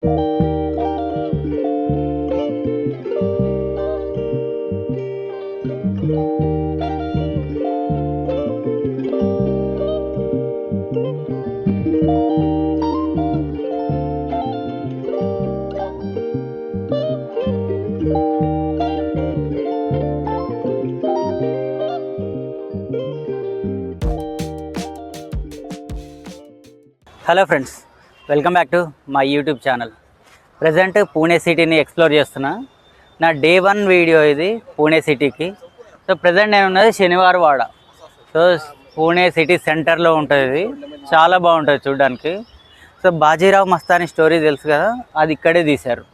Hello friends, welcome back to my YouTube channel. Present Pune సిటీని explore చేస్తున్నా. నా day 1 video ఇది పూణే సిటీకి. సో ప్రజెంట్ నేను ఉన్నది శనివారం వాడ. సో పూణే సిటీ సెంటర్లో ఉంటుంది. ఇది చాలా బాగుంటుంది చూడడానికి. సో బాజీరావ్ మస్తానీ స్టోరీ తెలుసు కదా, అది ఇక్కడే తీశారు.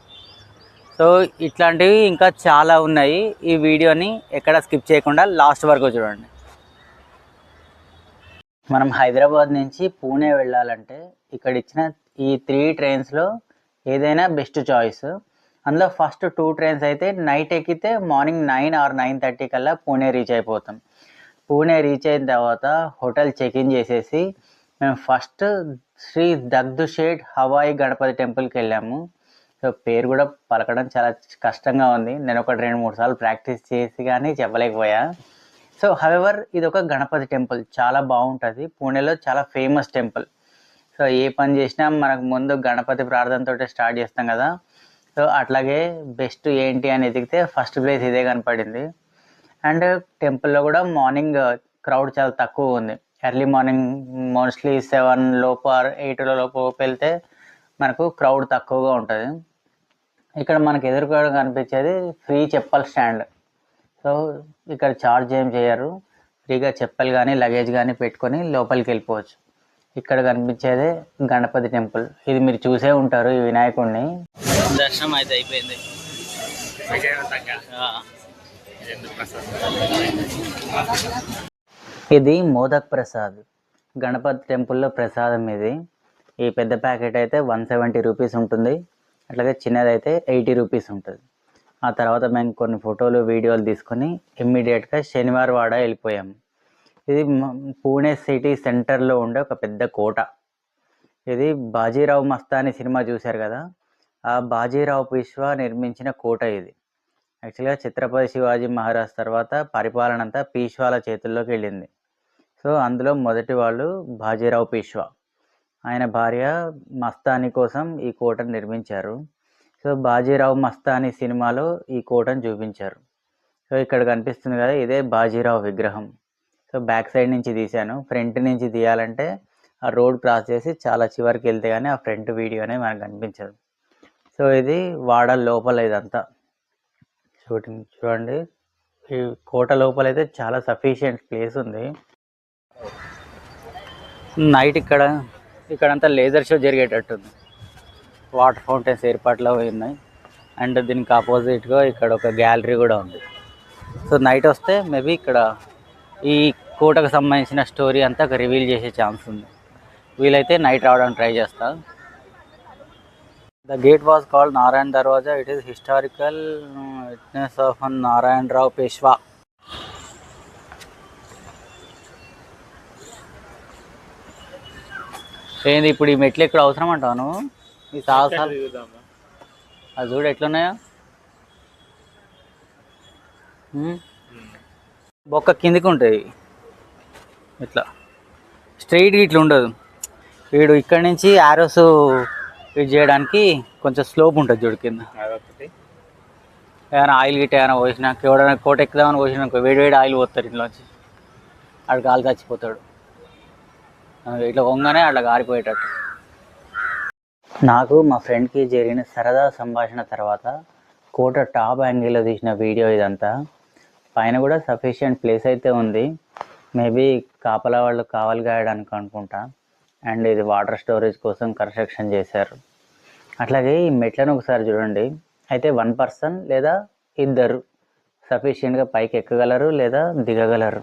సో ఇట్లాంటివి ఇంకా చాలా ఉన్నాయి. ఈ వీడియోని ఎక్కడ స్కిప్ చేయకుండా లాస్ట్ వరకు చూడండి. మనం హైదరాబాద్ నుంచి పూణే వెళ్ళాలంటే ఇక్కడ ఇచ్చిన ఈ 3 ట్రైన్స్లో ఏదైనా బెస్ట్ చాయిస్. అందులో ఫస్ట్ 2 ట్రైన్స్ అయితే నైట్ ఎక్కితే మార్నింగ్ 9 ఆర్ 9:30 కల్లా పూణే రీచ్ అయిపోతాం. పూణే రీచ్ అయిన తర్వాత హోటల్ చెక్ఇన్ చేసేసి మేము ఫస్ట్ శ్రీ దగ్దుషేట్ హవాయి గణపతి టెంపుల్కి వెళ్ళాము. సో పేరు కూడా పలకడం చాలా కష్టంగా ఉంది. నేను ఒక 2-3 సార్లు ప్రాక్టీస్ చేసి కానీ చెప్పలేకపోయా. సో హవెవర్ ఇది ఒక గణపతి టెంపుల్, చాలా బాగుంటుంది. పూణేలో చాలా ఫేమస్ టెంపుల్. సో ఏ పని చేసినా మనకు ముందు గణపతి ప్రార్థనతో స్టార్ట్ చేస్తాం కదా. సో అట్లాగే బెస్ట్ ఏంటి అని ఎదిగితే ఫస్ట్ ప్లేస్ ఇదే కనపడింది. అండ్ టెంపుల్లో కూడా మార్నింగ్ క్రౌడ్ చాలా తక్కువ ఉంది. ఎర్లీ మార్నింగ్ మోస్ట్లీ 7 లోపు ఆర్ 8 లోపు వెళ్తే మనకు క్రౌడ్ తక్కువగా ఉంటుంది. ఇక్కడ మనకు ఎదురుగా కనిపించేది ఫ్రీ చెప్పల్ స్టాండ్. సో ఇక్కడ ఛార్జ్ ఏం చేయరు, ఫ్రీగా చెప్పలు కానీ లగేజ్ కానీ పెట్టుకొని లోపలికి వెళ్ళిపోవచ్చు. ఇక్కడ కనిపించేదే గణపతి టెంపుల్. ఇది మీరు చూసే ఉంటారు ఈ వినాయకుడిని. దర్శనం అయితే అయిపోయింది. ఇది మోదక్ ప్రసాద్, గణపతి టెంపుల్లో ప్రసాదం ఇది. ఈ పెద్ద ప్యాకెట్ అయితే 170 రూపీస్ ఉంటుంది, అట్లాగే చిన్నది అయితే 80 రూపీస్ ఉంటుంది. ఆ తర్వాత మేము కొన్ని ఫోటోలు వీడియోలు తీసుకొని ఇమ్మీడియట్గా శనివారం వాడ వెళ్ళిపోయాము. ఇది పూణే సిటీ సెంటర్లో ఉండే ఒక పెద్ద కోట. ఇది బాజీరావ్ మస్తానీ సినిమా చూశారు కదా, ఆ బాజీరావ్ పీష్వా నిర్మించిన కోట ఇది. యాక్చువల్గా ఛత్రపతి శివాజీ మహారాజ్ తర్వాత పరిపాలన అంతా పీష్వాల చేతుల్లోకి వెళ్ళింది. సో అందులో మొదటి వాళ్ళు బాజీరావ్ పీష్వా. ఆయన భార్య మస్తానీ కోసం ఈ కోటను నిర్మించారు. సో బాజీరావ్ మస్తానీ సినిమాలో ఈ కోటను చూపించారు. సో ఇక్కడ కనిపిస్తుంది కదా, ఇదే బాజీరావ్ విగ్రహం. సో బ్యాక్ సైడ్ నుంచి తీశాను. ఫ్రంట్ నుంచి తీయాలంటే ఆ రోడ్ క్రాస్ చేసి చాలా చివరికి వెళ్తే కానీ ఆ ఫ్రంట్ వీడియో అనేది మనకు కనిపించదు. సో ఇది వాడ లోపల ఇదంతా షూటింగ్ చూడండి. ఈ కోట లోపల అయితే చాలా సఫిషియెంట్ ప్లేస్ ఉంది. నైట్ ఇక్కడంతా లేజర్ షో జరిగేటట్టుంది. వాటర్ ఫౌంటైన్స్ ఏర్పాట్లు ఉన్నాయి. అండ్ దీనికి ఆపోజిట్గా ఇక్కడ ఒక గ్యాలరీ కూడా ఉంది. సో నైట్ వస్తే మేబీ ఇక్కడ ఈ కోటకు సంబంధించిన స్టోరీ అంతా రివీల్ చేసే ఛాన్స్ ఉంది. వీలైతే నైట్ రావడానికి ట్రై చేస్తా. The gate was called Narayan Darwaza. It is historical witness of Narayan Rao Peshwa. ఏంది ఇప్పుడు ఈ మెట్లు ఇక్కడ అవసరం అంటాను? ఈ సాహసాలు అది చూడు ఎట్లున్నాయో. బొక్క కిందికి ఉంటుంది, ఇట్లా స్ట్రైట్గా ఇట్లా ఉండదు. వీడు ఇక్కడి నుంచి యారోస్ యూజ్ చేయడానికి కొంచెం స్లోప్ ఉంటుంది చూడు కింద. ఏమైనా ఆయిల్ గిట్ట ఏమైనా పోసినా, ఎవడైనా కోట ఎక్కుదామని పోసినా వేడి ఆయిల్ పోతారు ఇంట్లోంచి, ఆడు గాలి చచ్చిపోతాడు. ఇట్లా వంగనే అట్లా గారిపోయేటట్టు. నాకు మా ఫ్రెండ్కి జరిగిన సరదా సంభాషణ తర్వాత కోట టాప్ యాంగిల్లో తీసిన వీడియో ఇదంతా. పైన కూడా సఫిషియెంట్ ప్లేస్ అయితే ఉంది. మేబీ కాపలా వాళ్ళు కావాలి గాయడానికి అనుకుంటా. అండ్ ఇది వాటర్ స్టోరేజ్ కోసం కన్స్ట్రక్షన్ చేశారు. అట్లాగే ఈ మెట్లను ఒకసారి చూడండి. అయితే 1 పర్సన్ లేదా 2 సఫిషియెంట్గా పైకి ఎక్కగలరు లేదా దిగగలరు.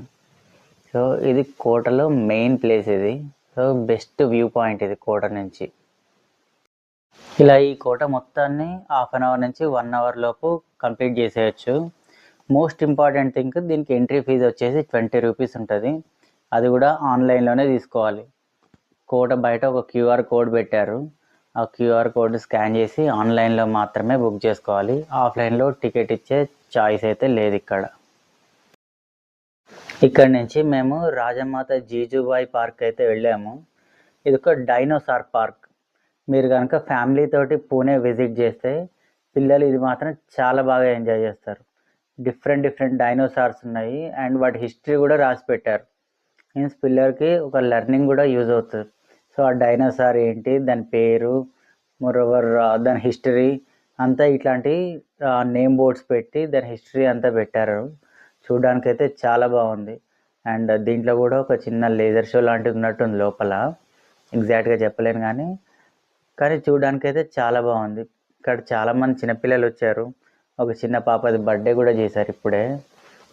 సో ఇది కోటలో మెయిన్ ప్లేస్ ఇది. సో బెస్ట్ వ్యూ పాయింట్ ఇది కోట నుంచి. ఇలా ఈ కోట మొత్తాన్ని 1/2 అవర్ నుంచి 1 అవర్ లోపు కంప్లీట్ చేసేయచ్చు. మోస్ట్ ఇంపార్టెంట్ థింగ్, దీనికి ఎంట్రీ ఫీజు వచ్చేసి 20 రూపీస్ ఉంటుంది. అది కూడా ఆన్లైన్లోనే తీసుకోవాలి. కోట బయట ఒక QR కోడ్ పెట్టారు. ఆ క్యూఆర్ కోడ్ స్కాన్ చేసి ఆన్లైన్లో మాత్రమే బుక్ చేసుకోవాలి. ఆఫ్లైన్లో టికెట్ ఇచ్చే చాయిస్ అయితే లేదు ఇక్కడ. ఇక్కడ నుంచి మేము రాజమాత జీజుబాయి పార్క్ అయితే వెళ్ళాము. ఇది ఒక డైనోసార్ పార్క్. మీరు కనుక ఫ్యామిలీ తోటి పూణే విజిట్ చేస్తే పిల్లలు ఇది మాత్రం చాలా బాగా ఎంజాయ్ చేస్తారు. డిఫరెంట్ డైనోసార్స్ ఉన్నాయి అండ్ వాటి హిస్టరీ కూడా రాసి పెట్టారు. మీన్స్ పిల్లలకి ఒక లెర్నింగ్ కూడా యూజ్ అవుతుంది. సో ఆ డైనోసార్ ఏంటి, దాని పేరు, మోరోవర్ దాని హిస్టరీ అంతా ఇట్లాంటి నేమ్ బోర్డ్స్ పెట్టి దాని హిస్టరీ అంతా పెట్టారు. చూడడానికి అయితే చాలా బాగుంది. అండ్ దీంట్లో కూడా ఒక చిన్న లేజర్ షో లాంటిది ఉన్నట్టుంది లోపల. ఎగ్జాక్ట్గా చెప్పలేను కానీ చూడడానికి అయితే చాలా బాగుంది. ఇక్కడ చాలామంది చిన్నపిల్లలు వచ్చారు. ఒక చిన్న పాపది బర్త్డే కూడా చేశారు ఇప్పుడే.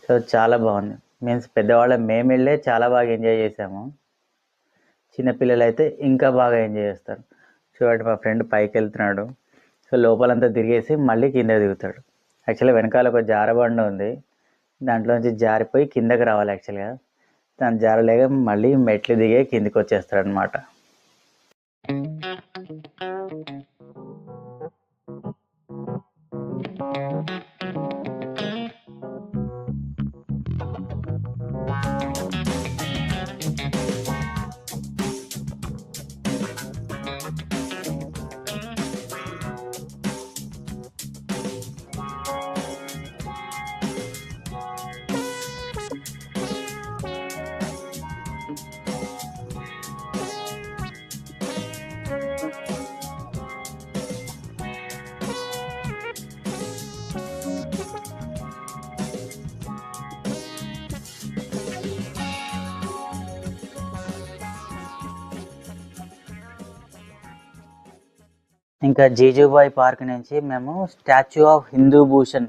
సో చాలా బాగుంది. మీన్స్ పెద్దవాళ్ళ మేము వెళ్ళే చాలా బాగా ఎంజాయ్ చేసాము. చిన్నపిల్లలు అయితే ఇంకా బాగా ఎంజాయ్ చేస్తారు. చూడండి మా ఫ్రెండ్ పైకి వెళ్తున్నాడు. సో లోపలంతా తిరిగేసి మళ్ళీ కింద దిగుతాడు. యాక్చువల్గా వెనకాల ఒక జారబండ ఉంది, దాంట్లోంచి జారిపోయి కిందకి రావాలి. యాక్చువల్గా దాని జారలేక మళ్ళీ మెట్లు దిగే కిందికి వచ్చేస్తాడు అనమాట. ఇంకా జీజుబాయి పార్క్ నుంచి మేము స్టాచ్యూ ఆఫ్ హిందూ భూషణ్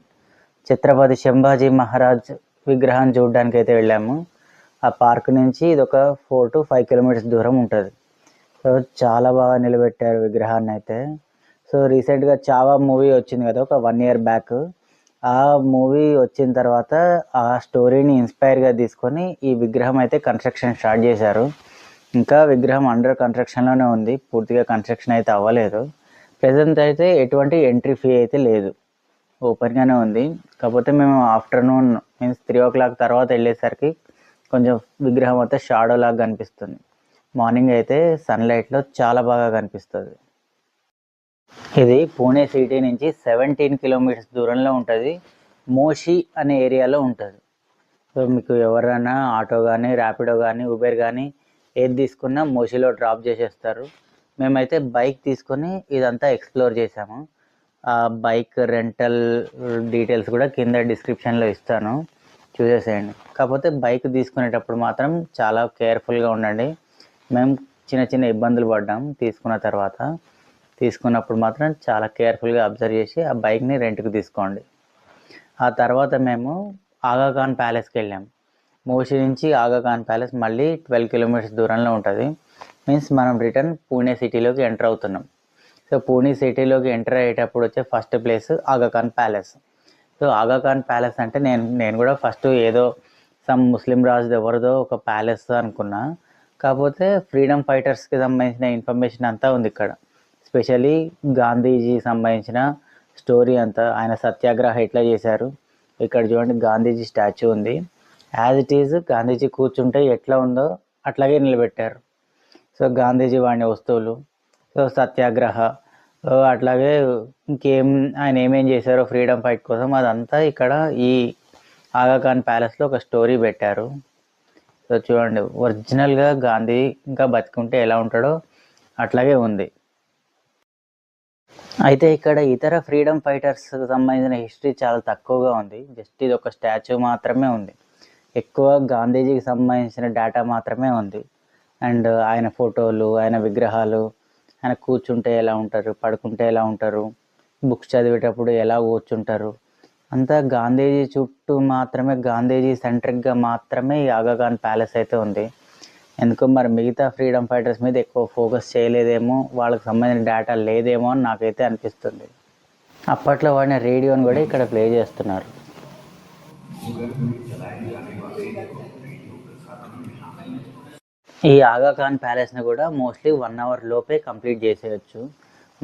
ఛత్రపతి సంభాజీ మహారాజ్ విగ్రహం చూడడానికి అయితే వెళ్ళాము. ఆ పార్క్ నుంచి ఇది ఒక 4 to 5 kilometers దూరం ఉంటుంది. సో చాలా బాగా నిలబెట్టారు విగ్రహాన్ని అయితే. సో రీసెంట్గా చావా మూవీ వచ్చింది కదా ఒక 1 year బ్యాక్. ఆ మూవీ వచ్చిన తర్వాత ఆ స్టోరీని ఇన్స్పైర్గా తీసుకొని ఈ విగ్రహం అయితే కన్స్ట్రక్షన్ స్టార్ట్ చేశారు. ఇంకా విగ్రహం అండర్ కన్స్ట్రక్షన్లోనే ఉంది, పూర్తిగా కన్స్ట్రక్షన్ అయితే అవ్వలేదు. ప్రెజెంట్ అయితే ఎటువంటి ఎంట్రీ ఫీ అయితే లేదు, ఓపెన్గానే ఉంది. కాకపోతే మేము ఆఫ్టర్నూన్ మీన్స్ 3 o'clock తర్వాత వెళ్ళేసరికి కొంచెం విగ్రహం అయితే షాడో లాగా కనిపిస్తుంది. మార్నింగ్ అయితే సన్లైట్లో చాలా బాగా కనిపిస్తుంది. ఇది పూణే సిటీ నుంచి 17 kilometers దూరంలో ఉంటుంది. మోషి అనే ఏరియాలో ఉంటుంది. సో మీకు ఎవరైనా ఆటో కానీ ర్యాపిడో కానీ ఉబెర్ కానీ ఏది తీసుకున్నా మోషిలో డ్రాప్ చేసేస్తారు. మేమైతే బైక్ తీసుకొని ఇదంతా ఎక్స్ప్లోర్ చేసాము. ఆ బైక్ రెంటల్ డీటెయిల్స్ కూడా కింద డిస్క్రిప్షన్లో ఇస్తాను, చూసేసేయండి. కాకపోతే బైక్ తీసుకునేటప్పుడు మాత్రం చాలా కేర్ఫుల్గా ఉండండి. మేము చిన్న ఇబ్బందులు పడ్డాం తీసుకున్నప్పుడు మాత్రం చాలా కేర్ఫుల్గా అబ్జర్వ్ చేసి ఆ బైక్ని రెంట్కి తీసుకోండి. ఆ తర్వాత మేము ఆగాఖాన్ ప్యాలెస్కి వెళ్ళాం. మోషి నుంచి ఆగాఖాన్ ప్యాలెస్ మళ్ళీ 12 kilometers దూరంలో ఉంటుంది. మీన్స్ మనం రిటర్న్ పూణే సిటీలోకి ఎంటర్ అవుతున్నాం. సో పూణే సిటీలోకి ఎంటర్ అయ్యేటప్పుడు వచ్చే first place Aga Khan palace. So Aga Khan palace అంటే నేను కూడా ఫస్ట్ ఏదో సమ్ ముస్లిం రాజు ఎవరిదో ఒక ప్యాలెస్ అనుకున్నా. కాకపోతే ఫ్రీడమ్ ఫైటర్స్కి సంబంధించిన ఇన్ఫర్మేషన్ అంతా ఉంది ఇక్కడ. స్పెషల్లీ గాంధీజీ సంబంధించిన స్టోరీ అంతా, ఆయన సత్యాగ్రహ ఎట్లా చేశారు. ఇక్కడ చూడండి గాంధీజీ స్టాచ్యూ ఉంది. యాజ్ ఇట్ ఈజ్ గాంధీజీ కూర్చుంటే ఎట్లా ఉందో అట్లాగే నిలబెట్టారు. సో గాంధీజీ వాడిన వస్తువులు, సో సత్యాగ్రహ, అట్లాగే ఇంకేం ఆయన ఏమేం చేశారో ఫ్రీడమ్ ఫైట్ కోసం అదంతా ఇక్కడ ఈ ఆగాఖాన్ ప్యాలెస్లో ఒక స్టోరీ పెట్టారు. సో చూడండి ఒరిజినల్గా గాంధీ ఇంకా బతికుంటే ఎలా ఉంటాడో అట్లాగే ఉంది. అయితే ఇక్కడ ఇతర ఫ్రీడమ్ ఫైటర్స్కి సంబంధించిన హిస్టరీ చాలా తక్కువగా ఉంది. జస్ట్ ఇది ఒక స్టాచ్యూ మాత్రమే ఉంది. ఎక్కువ గాంధీజీకి సంబంధించిన డేటా మాత్రమే ఉంది. అండ్ ఆయన ఫోటోలు, ఆయన విగ్రహాలు, ఆయన కూర్చుంటే ఎలా ఉంటారు, పడుకుంటే ఎలా ఉంటారు, బుక్స్ చదివేటప్పుడు ఎలా కూర్చుంటారు, అంతా గాంధీజీ చుట్టూ మాత్రమే, గాంధీజీ సెంట్రిక్గా మాత్రమే ఈ ఆగాఖాన్ ప్యాలెస్ అయితే ఉంది. ఎందుకో మరి మిగతా ఫ్రీడమ్ ఫైటర్స్ మీద ఎక్కువ ఫోకస్ చేయలేదేమో, వాళ్ళకి సంబంధించిన డేటా లేదేమో అని నాకైతే అనిపిస్తుంది. అప్పట్లో వాడిన రేడియోని కూడా ఇక్కడ ప్లే చేస్తున్నారు. ఈ ఆగాఖాన్ ప్యాలెస్ని కూడా మోస్ట్లీ 1 hour లోపే కంప్లీట్ చేసేయచ్చు.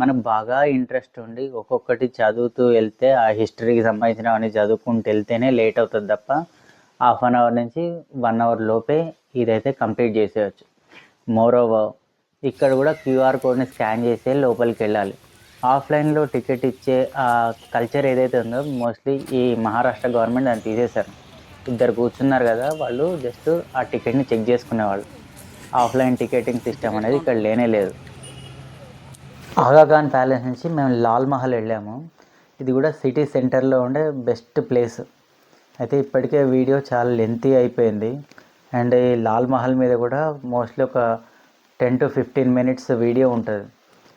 మనకు బాగా ఇంట్రెస్ట్ ఉండి ఒక్కొక్కటి చదువుతూ వెళ్తే ఆ హిస్టరీకి సంబంధించినవన్నీ చదువుకుంటూ వెళ్తేనే లేట్ అవుతుంది తప్ప హాఫ్ అన్ అవర్ నుంచి 1 అవర్ లోపే ఇదైతే కంప్లీట్ చేసేయచ్చు. మోరోవర్ ఇక్కడ కూడా క్యూఆర్ కోడ్ని స్కాన్ చేసే లోపలికి వెళ్ళాలి. ఆఫ్లైన్లో టికెట్ ఇచ్చే ఆ కల్చర్ ఏదైతే ఉందో మోస్ట్లీ ఈ మహారాష్ట్ర గవర్నమెంట్ దాన్ని తీసేశారు. ఇద్దరు కూర్చున్నారు కదా, వాళ్ళు జస్ట్ ఆ టికెట్ని చెక్ చేసుకునేవాళ్ళు. ఆఫ్లైన్ టికెటింగ్ సిస్టమ్ అనేది ఇక్కడ లేనే లేదు. ఆగాఖాన్ ప్యాలెస్ నుంచి మేము లాల్ మహల్ వెళ్ళాము. ఇది కూడా సిటీ సెంటర్లో ఉండే బెస్ట్ ప్లేస్. అయితే ఇప్పటికే వీడియో చాలా లెంతీ అయిపోయింది. అండ్ ఈ లాల్ మహల్ మీద కూడా మోస్ట్లీ ఒక 10 to 15 minutes వీడియో ఉంటుంది.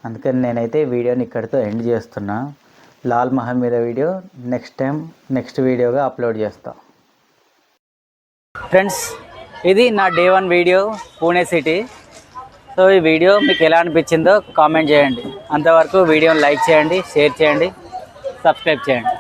అందుకని నేనైతే వీడియోని ఇక్కడితో ఎండ్ చేస్తున్నా. లాల్ మహల్ మీద వీడియో నెక్స్ట్ వీడియోగా అప్లోడ్ చేస్తా. ఫ్రెండ్స్, ఇది నా day 1 video Pune city. So ఈ వీడియో మీకు ఎలా అనిపించిందో కామెంట్ చేయండి. అంతవరకు వీడియోని లైక్ చేయండి, షేర్ చేయండి, సబ్స్క్రైబ్ చేయండి.